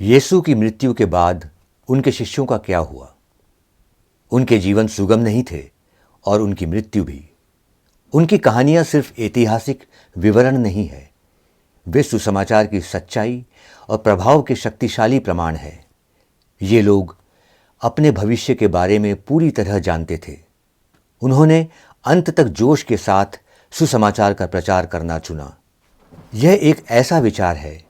यीशु की मृत्यु के बाद उनके शिष्यों का क्या हुआ? उनके जीवन सुगम नहीं थे और उनकी मृत्यु भी। उनकी कहानियां सिर्फ ऐतिहासिक विवरण नहीं है, वे सुसमाचार की सच्चाई और प्रभाव के शक्तिशाली प्रमाण है। ये लोग अपने भविष्य के बारे में पूरी तरह जानते थे। उन्होंने अंत तक जोश के साथ सुसमाचार का प्रचार करना चुना। यह एक ऐसा विचार है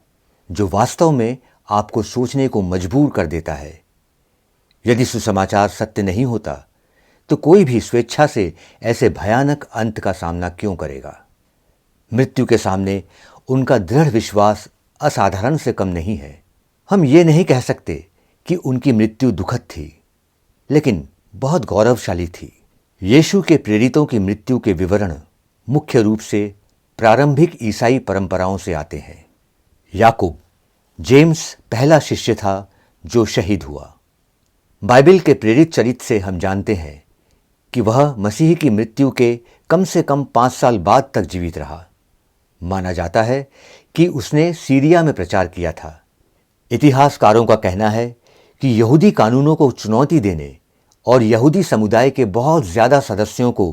जो वास्तव में आपको सोचने को मजबूर कर देता है। यदि सुसमाचार सत्य नहीं होता तो कोई भी स्वेच्छा से ऐसे भयानक अंत का सामना क्यों करेगा? मृत्यु के सामने उनका दृढ़ विश्वास असाधारण से कम नहीं है। हम ये नहीं कह सकते कि उनकी मृत्यु दुखद थी, लेकिन बहुत गौरवशाली थी। यीशु के प्रेरितों की मृत्यु के विवरण मुख्य रूप से प्रारंभिक ईसाई परंपराओं से आते हैं। याकूब, जेम्स पहला शिष्य था जो शहीद हुआ। बाइबल के प्रेरित चरित्र से हम जानते हैं कि वह मसीह की मृत्यु के कम से कम 5 साल बाद तक जीवित रहा। माना जाता है कि उसने सीरिया में प्रचार किया था। इतिहासकारों का कहना है कि यहूदी कानूनों को चुनौती देने और यहूदी समुदाय के बहुत ज़्यादा सदस्यों को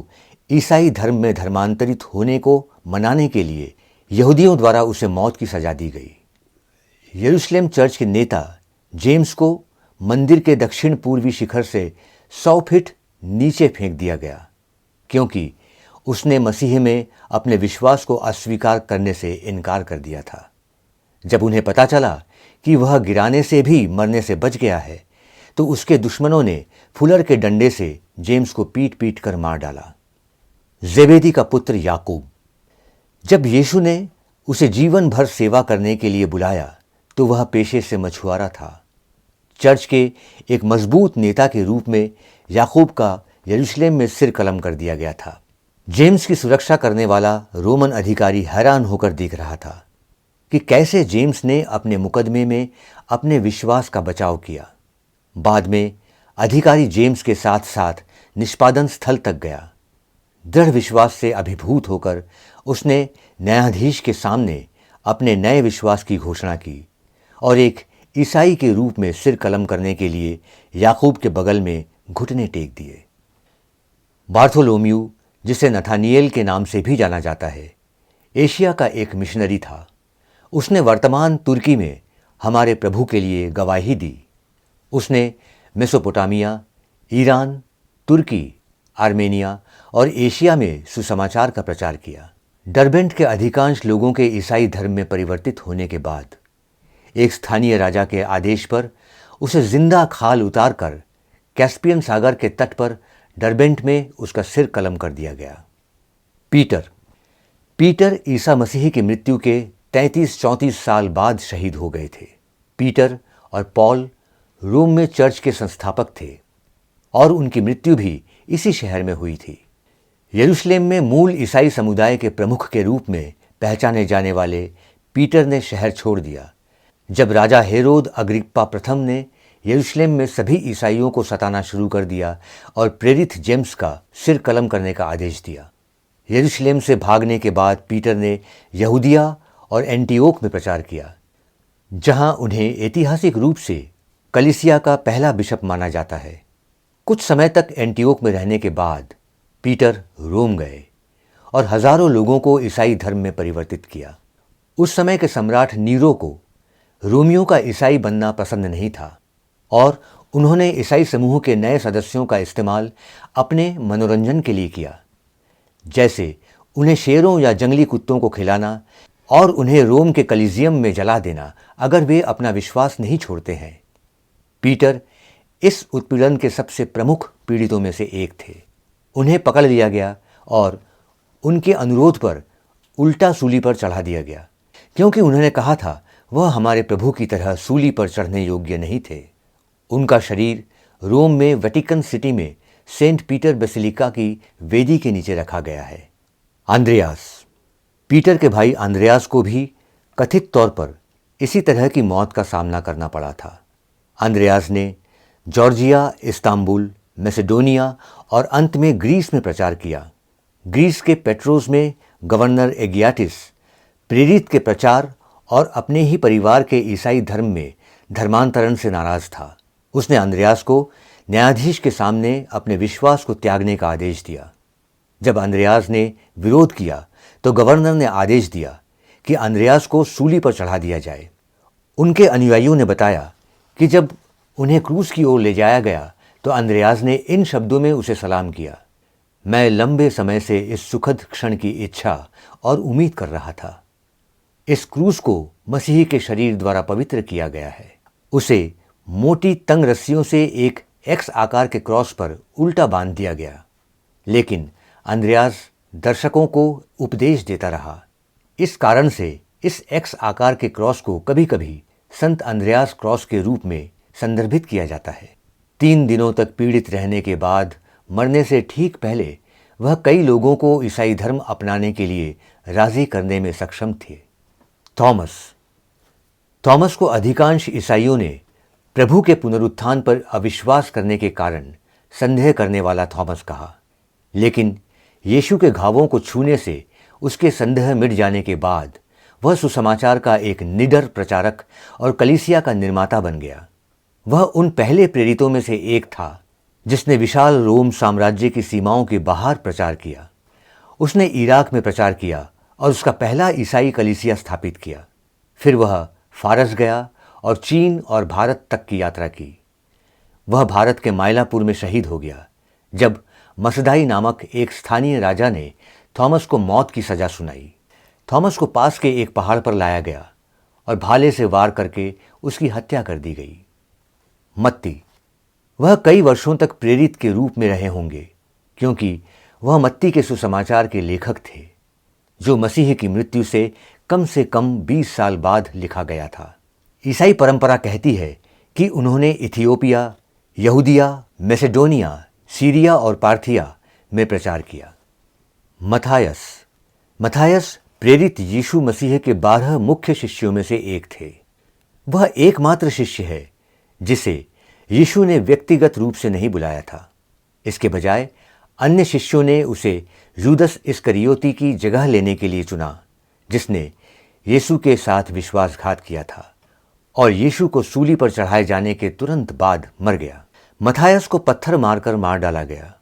ईसाई धर्म में धर्मांतरित होने को मनाने के लिए यहूदियों द्वारा उसे मौत की सजा दी गई। यरूशलेम चर्च के नेता जेम्स को मंदिर के दक्षिण पूर्वी शिखर से 100 फीट नीचे फेंक दिया गया, क्योंकि उसने मसीह में अपने विश्वास को अस्वीकार करने से इनकार कर दिया था। जब उन्हें पता चला कि वह गिराने से भी मरने से बच गया है, तो उसके दुश्मनों ने फुलर के डंडे से जेम्स को पीट पीट कर मार डाला। जेबेदी का पुत्र याकूब, जब यीशु ने उसे जीवन भर सेवा करने के लिए बुलाया तो वह पेशे से मछुआरा था। चर्च के एक मजबूत नेता के रूप में याकूब का यरूशलेम में सिर कलम कर दिया गया था। जेम्स की सुरक्षा करने वाला रोमन अधिकारी हैरान होकर देख रहा था कि कैसे जेम्स ने अपने मुकदमे में अपने विश्वास का बचाव किया। बाद में अधिकारी जेम्स के साथ साथ निष्पादन स्थल तक गया। दृढ़ विश्वास से अभिभूत होकर उसने न्यायाधीश के सामने अपने नए विश्वास की घोषणा की और एक ईसाई के रूप में सिर कलम करने के लिए याकूब के बगल में घुटने टेक दिए। बार्थोलोम्यू, जिसे नथानिएल के नाम से भी जाना जाता है, एशिया का एक मिशनरी था। उसने वर्तमान तुर्की में हमारे प्रभु के लिए गवाही दी। उसने मेसोपोटामिया, ईरान, तुर्की, आर्मेनिया और एशिया में सुसमाचार का प्रचार किया। डरबेंट के अधिकांश लोगों के ईसाई धर्म में परिवर्तित होने के बाद एक स्थानीय राजा के आदेश पर उसे जिंदा खाल उतारकर कैस्पियन सागर के तट पर डरबेंट में उसका सिर कलम कर दिया गया। पीटर ईसा मसीह की मृत्यु के 33-34 साल बाद शहीद हो गए थे। पीटर और पॉल रोम में चर्च के संस्थापक थे और उनकी मृत्यु भी इसी शहर में हुई थी। यरूशलेम में मूल ईसाई समुदाय के प्रमुख के रूप में पहचाने जाने वाले पीटर ने शहर छोड़ दिया जब राजा हेरोद अग्रिप्पा प्रथम ने यरूशलेम में सभी ईसाइयों को सताना शुरू कर दिया और प्रेरित जेम्स का सिर कलम करने का आदेश दिया। यरूशलेम से भागने के बाद पीटर ने यहूदिया और एंटियोक में प्रचार किया, जहां उन्हें ऐतिहासिक रूप से कलीसिया का पहला बिशप माना जाता है। कुछ समय तक एंटियोक में रहने के बाद पीटर रोम गए और हजारों लोगों को ईसाई धर्म में परिवर्तित किया। उस समय के सम्राट नीरो को रोमियों का ईसाई बनना पसंद नहीं था और उन्होंने ईसाई समूह के नए सदस्यों का इस्तेमाल अपने मनोरंजन के लिए किया, जैसे उन्हें शेरों या जंगली कुत्तों को खिलाना और उन्हें रोम के कलीसियम में जला देना अगर वे अपना विश्वास नहीं छोड़ते हैं। पीटर इस उत्पीड़न के सबसे प्रमुख पीड़ितों में से एक थे। उन्हें पकड़ लिया गया और उनके अनुरोध पर उल्टा सूली पर चढ़ा दिया गया, क्योंकि उन्होंने कहा था वह हमारे प्रभु की तरह सूली पर चढ़ने योग्य नहीं थे। उनका शरीर रोम में वेटिकन सिटी में सेंट पीटर बेसिलिका की वेदी के नीचे रखा गया है। आंद्रेयास, पीटर के भाई आंद्रेयास को भी कथित तौर पर इसी तरह की मौत का सामना करना पड़ा था। आंद्रेयास ने जॉर्जिया, इस्तांबुल, मैसेडोनिया और अंत में ग्रीस में प्रचार किया। ग्रीस के पेट्रोस में गवर्नर एगियाटिस प्रेरित के प्रचार और अपने ही परिवार के ईसाई धर्म में धर्मांतरण से नाराज था। उसने अंद्रयास को न्यायाधीश के सामने अपने विश्वास को त्यागने का आदेश दिया। जब अंद्रयास ने विरोध किया तो गवर्नर ने आदेश दिया कि अंद्रयास को सूली पर चढ़ा दिया जाए। उनके अनुयायियों ने बताया कि जब उन्हें क्रूस की ओर ले जाया गया तो अंद्रयास ने इन शब्दों में उसे सलाम किया, मैं लंबे समय से इस सुखद क्षण की इच्छा और उम्मीद कर रहा था। इस क्रूस को मसीह के शरीर द्वारा पवित्र किया गया है। उसे मोटी तंग रस्सियों से एक एक्स आकार के क्रॉस पर उल्टा बांध दिया गया। लेकिन अंद्रयास दर्शकों को उपदेश देता रहा। इस कारण से इस एक्स आकार के क्रॉस को कभी कभी संत अंद्रयास क्रॉस के रूप में संदर्भित किया जाता है। 3 दिनों तक पीड़ित रहने के बाद मरने से ठीक पहले वह कई लोगों को ईसाई धर्म अपनाने के लिए राजी करने में सक्षम थे। थॉमस को अधिकांश ईसाइयों ने प्रभु के पुनरुत्थान पर अविश्वास करने के कारण संदेह करने वाला थॉमस कहा। लेकिन यीशु के घावों को छूने से उसके संदेह मिट जाने के बाद वह सुसमाचार का एक निडर प्रचारक और कलीसिया का निर्माता बन गया। वह उन पहले प्रेरितों में से एक था जिसने विशाल रोम साम्राज्य की सीमाओं के बाहर प्रचार किया। उसने इराक में प्रचार किया और उसका पहला ईसाई कलीसिया स्थापित किया। फिर वह फारस गया और चीन और भारत तक की यात्रा की। वह भारत के मायलापुर में शहीद हो गया जब मसदाई नामक एक स्थानीय राजा ने थॉमस को मौत की सजा सुनाई। थॉमस को पास के एक पहाड़ पर लाया गया और भाले से वार करके उसकी हत्या कर दी गई। मत्ती, वह कई वर्षों तक प्रेरित के रूप में रहे होंगे क्योंकि वह मत्ती के सुसमाचार के लेखक थे जो मसीह की मृत्यु से कम 20 साल बाद लिखा गया था। ईसाई परंपरा कहती है कि उन्होंने इथियोपिया, यहूदिया, मैसेडोनिया, सीरिया और पार्थिया में प्रचार किया। मथायस प्रेरित यीशु मसीह के 12 मुख्य शिष्यों में से एक थे। वह एकमात्र शिष्य है जिसे यीशु ने व्यक्तिगत रूप से नहीं बुलाया था। इसके बजाय अन्य शिष्यों ने उसे यूदस इस्करियोती की जगह लेने के लिए चुना, जिसने यीशु के साथ विश्वासघात किया था और यीशु को सूली पर चढ़ाए जाने के तुरंत बाद मर गया। मथायस को पत्थर मारकर मार डाला गया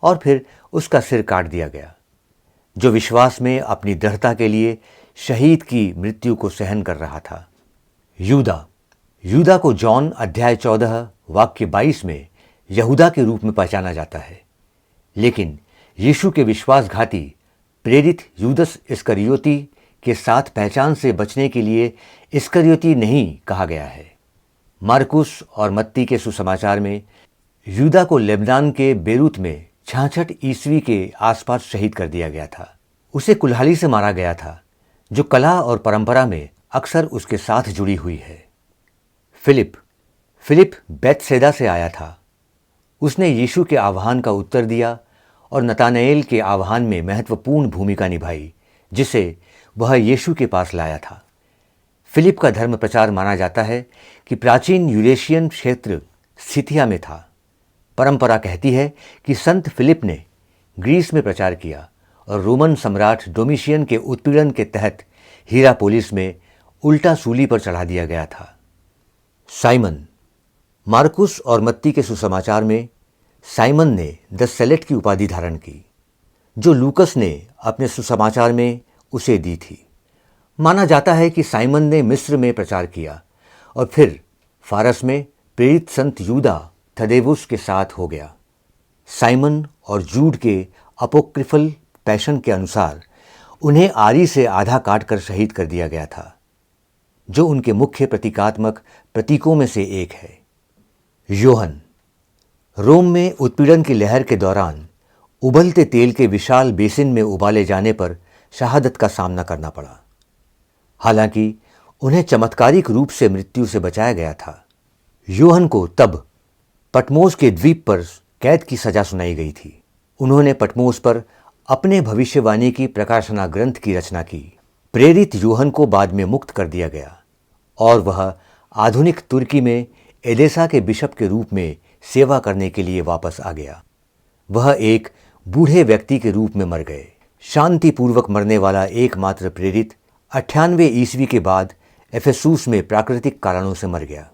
और फिर उसका सिर काट दिया गया, जो विश्वास में अपनी दृढ़ता के लिए शहीद की मृत्यु को सहन कर रहा था। यूदा को जॉन अध्याय 14 वाक्य 22 में यहूदा के रूप में पहचाना जाता है। लेकिन यीशु के विश्वासघाती प्रेरित यूदस इस्करियोती के साथ पहचान से बचने के लिए इस्करियोती नहीं कहा गया है। मार्कुस और मत्ती के सुसमाचार में यूदा को लेबनान के बेरूत में 66 ईस्वी के आसपास शहीद कर दिया गया था। उसे कुल्हाड़ी से मारा गया था, जो कला और परंपरा में अक्सर उसके साथ जुड़ी हुई है। फिलिप बेतसैदा से आया था। उसने यीशु के आह्वान का उत्तर दिया और नतानएल के आह्वान में महत्वपूर्ण भूमिका निभाई, जिसे वह यीशु के पास लाया था। फिलिप का धर्म प्रचार माना जाता है कि प्राचीन यूरेशियन क्षेत्र स्थितिया में था। परंपरा कहती है कि संत फिलिप ने ग्रीस में प्रचार किया और रोमन सम्राट डोमिशियन के उत्पीड़न के तहत हीरापोलिस में उल्टा सूली पर चढ़ा दिया गया था। साइमन, मार्कुस और मत्ती के सुसमाचार में साइमन ने द सेलेट की उपाधि धारण की, जो लूकस ने अपने सुसमाचार में उसे दी थी। माना जाता है कि साइमन ने मिस्र में प्रचार किया और फिर फारस में प्रेरित संत यूदा थदेवुस के साथ हो गया। साइमन और जूड के अपोक्रिफल पैशन के अनुसार उन्हें आरी से आधा काटकर शहीद कर दिया गया था, जो उनके मुख्य प्रतीकात्मक प्रतीकों में से एक है। योहन, रोम में उत्पीड़न की लहर के दौरान उबलते तेल के विशाल बेसिन में उबाले जाने पर शहादत का सामना करना पड़ा। हालांकि उन्हें चमत्कारिक रूप से मृत्यु से बचाया गया था। योहन को तब पटमोस के द्वीप पर कैद की सजा सुनाई गई थी। उन्होंने पटमोस पर अपने भविष्यवाणी की प्रकाशना ग्रंथ की रचना की। प्रेरित योहन को बाद में मुक्त कर दिया गया और वह आधुनिक तुर्की में एदेसा के बिशप के रूप में सेवा करने के लिए वापस आ गया। वह एक बूढ़े व्यक्ति के रूप में मर गए। शांतिपूर्वक मरने वाला एकमात्र प्रेरित 98 ईस्वी के बाद एफेसूस में प्राकृतिक कारणों से मर गया।